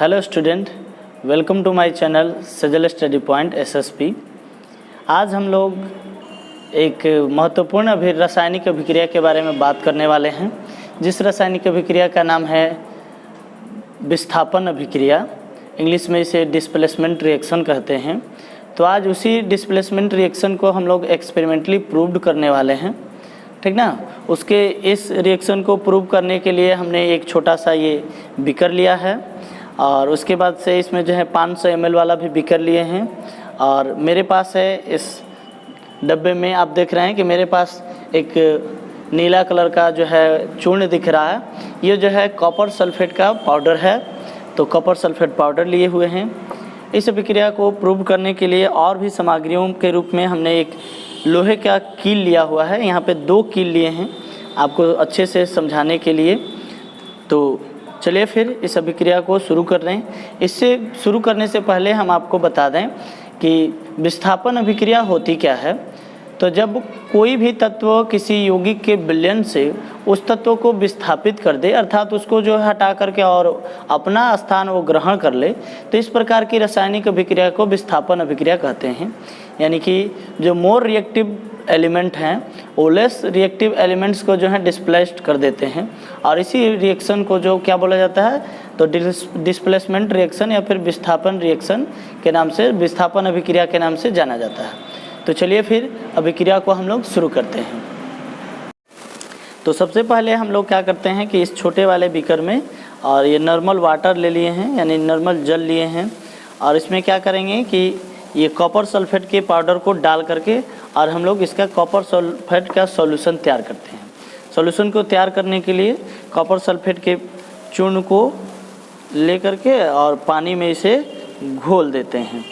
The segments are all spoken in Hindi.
Hello student, welcome to my channel Sajal study point SSP. आज हम लोग एक महत्वपूर्ण रासायनिक अभिक्रिया के बारे में बात करने वाले हैं, जिस रासायनिक अभिक्रिया का नाम है विस्थापन अभिक्रिया। इंग्लिश में इसे डिस्प्लेसमेंट रिएक्शन कहते हैं। तो आज उसी डिस्प्लेसमेंट रिएक्शन को हम लोग एक्सपेरिमेंटली प्रूव्ड करने वाले हैं, ठीक ना। उसके इस रिएक्शन को प्रूव करने के लिए हमने एक छोटा सा ये बीकर लिया है और उसके बाद से इसमें जो है 500 ml वाला भी बीकर लिए हैं। और मेरे पास है इस डब्बे में, आप देख रहे हैं कि मेरे पास एक नीला कलर का जो है चूर्ण दिख रहा है। ये जो है कॉपर सल्फेट का पाउडर है। तो कॉपर सल्फेट पाउडर लिए हुए हैं। इस अभिक्रिया को प्रूव करने के लिए और भी सामग्रियों के रूप में हमने एक लोहे का कील लिया हुआ है। यहाँ पे 2 कील लिए हैं आपको अच्छे से समझाने के लिए। तो चलिए फिर इस अभिक्रिया को शुरू कर रहे हैं। इससे शुरू करने से पहले हम आपको बता दें कि विस्थापन अभिक्रिया होती क्या है। तो जब कोई भी तत्व किसी यौगिक के विलयन से उस तत्व को विस्थापित कर दे, अर्थात उसको जो है हटा करके और अपना स्थान वो ग्रहण कर ले, तो इस प्रकार की रासायनिक अभिक्रिया को विस्थापन अभिक्रिया कहते हैं। यानी कि जो मोर रिएक्टिव एलिमेंट हैं वो लेस रिएक्टिव एलिमेंट्स को जो है डिस्प्लेस्ड कर देते हैं। और इसी रिएक्शन को जो क्या बोला जाता है, तो डिस्प्लेसमेंट रिएक्शन या फिर विस्थापन रिएक्शन के नाम से, विस्थापन अभिक्रिया के नाम से जाना जाता है। तो चलिए फिर अभिक्रिया को हम लोग शुरू करते हैं। तो सबसे पहले हम लोग क्या करते हैं कि इस छोटे वाले बीकर में और ये नॉर्मल वाटर ले लिए हैं, यानी नॉर्मल जल लिए हैं। और इसमें क्या करेंगे कि ये कॉपर सल्फेट के पाउडर को डाल करके और हम लोग इसका कॉपर सल्फेट का सॉल्यूशन तैयार करते हैं। सॉल्यूशन को तैयार करने के लिए कॉपर सल्फेट के चूर्ण को ले करके और पानी में इसे घोल देते हैं।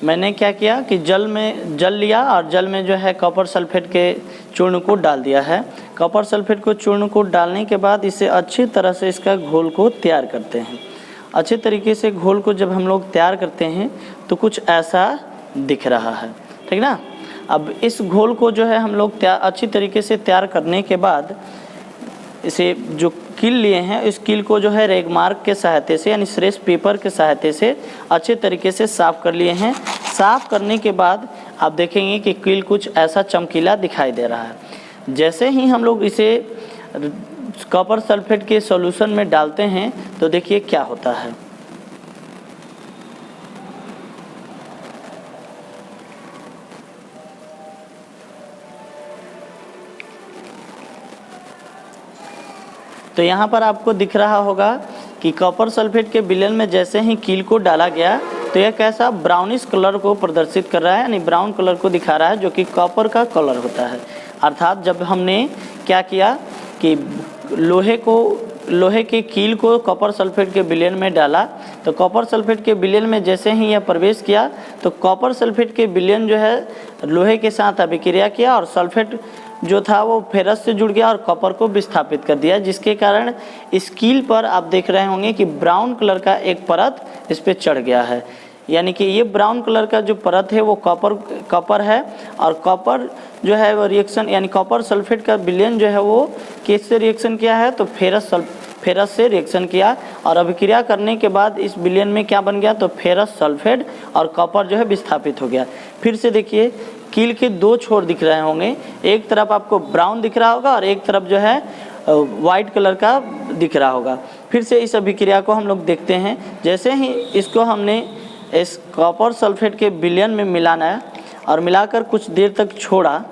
मैंने क्या किया कि जल लिया और जल में जो है कॉपर सल्फेट के चूर्ण को डाल दिया है। कॉपर सल्फेट को चूर्ण को डालने के बाद इसे अच्छी तरह से इसका घोल को तैयार करते हैं। अच्छे तरीके से घोल को जब हम लोग तैयार करते हैं तो कुछ ऐसा दिख रहा है, ठीक ना। अब इस घोल को जो है हम लोग अच्छी तरीके से तैयार करने के बाद इसे जो कील लिए हैं, इस कील को जो है रेगमार्क के सहायता से, यानी श्रेष पेपर के सहायता से अच्छे तरीके से साफ़ कर लिए हैं। साफ़ करने के बाद आप देखेंगे कि कील कुछ ऐसा चमकीला दिखाई दे रहा है। जैसे ही हम लोग इसे कॉपर सल्फेट के सॉल्यूशन में डालते हैं तो देखिए क्या होता है। तो यहाँ पर आपको दिख रहा होगा कि कॉपर सल्फेट के विलयन में जैसे ही कील को डाला गया तो यह कैसा ब्राउनिश कलर को प्रदर्शित कर रहा है, यानी ब्राउन कलर को दिखा रहा है, जो कि कॉपर का कलर होता है। अर्थात जब हमने क्या किया कि लोहे के कील को कॉपर सल्फेट के विलयन में डाला, तो कॉपर सल्फेट के विलयन में जैसे ही यह प्रवेश किया तो कॉपर सल्फेट के विलयन जो है लोहे के साथ अभिक्रिया किया और सल्फेट जो था वो फेरस से जुड़ गया और कॉपर को विस्थापित कर दिया, जिसके कारण इस कील पर आप देख रहे होंगे कि ब्राउन कलर का एक परत इस पर चढ़ गया है। यानी कि ये ब्राउन कलर का जो परत है वो कॉपर है। और कॉपर जो है वो रिएक्शन, यानी कॉपर सल्फेट का विलयन जो है वो किससे रिएक्शन किया है, तो फेरस से रिएक्शन किया। और अभिक्रिया करने के बाद इस विलयन में क्या बन गया, तो फेरस सल्फेट और कॉपर जो है विस्थापित हो गया। फिर से देखिए कील के 2 छोर दिख रहे होंगे, एक तरफ आपको ब्राउन दिख रहा होगा और एक तरफ जो है वाइट कलर का दिख रहा होगा। फिर से इस अभिक्रिया को हम लोग देखते हैं। जैसे ही इसको हमने इस कॉपर सल्फेट के विलयन में मिलाना है और मिलाकर कुछ देर तक छोड़ा,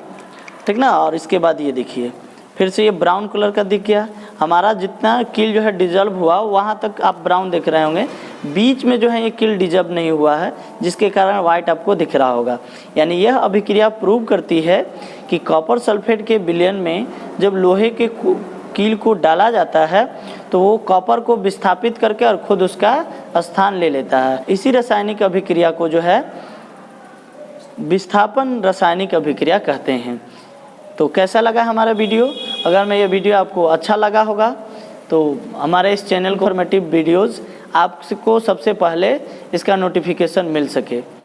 ठीक ना। और इसके बाद ये देखिए फिर से ये ब्राउन कलर का दिख गया। हमारा जितना कील जो है डिजल्व हुआ वहाँ तक आप ब्राउन देख रहे होंगे, बीच में जो है ये कील डिजल्व नहीं हुआ है, जिसके कारण वाइट आपको दिख रहा होगा। यानी यह अभिक्रिया प्रूव करती है कि कॉपर सल्फेट के विलयन में जब लोहे के कील को डाला जाता है तो वो कॉपर को विस्थापित करके और खुद उसका स्थान ले लेता है। इसी रासायनिक अभिक्रिया को जो है विस्थापन रासायनिक अभिक्रिया कहते हैं। तो कैसा लगा हमारा वीडियो? अगर ये वीडियो आपको अच्छा लगा होगा तो हमारे इस चैनल को इन्फॉर्मेटिव वीडियोज़ आपको सबसे पहले इसका नोटिफिकेशन मिल सके।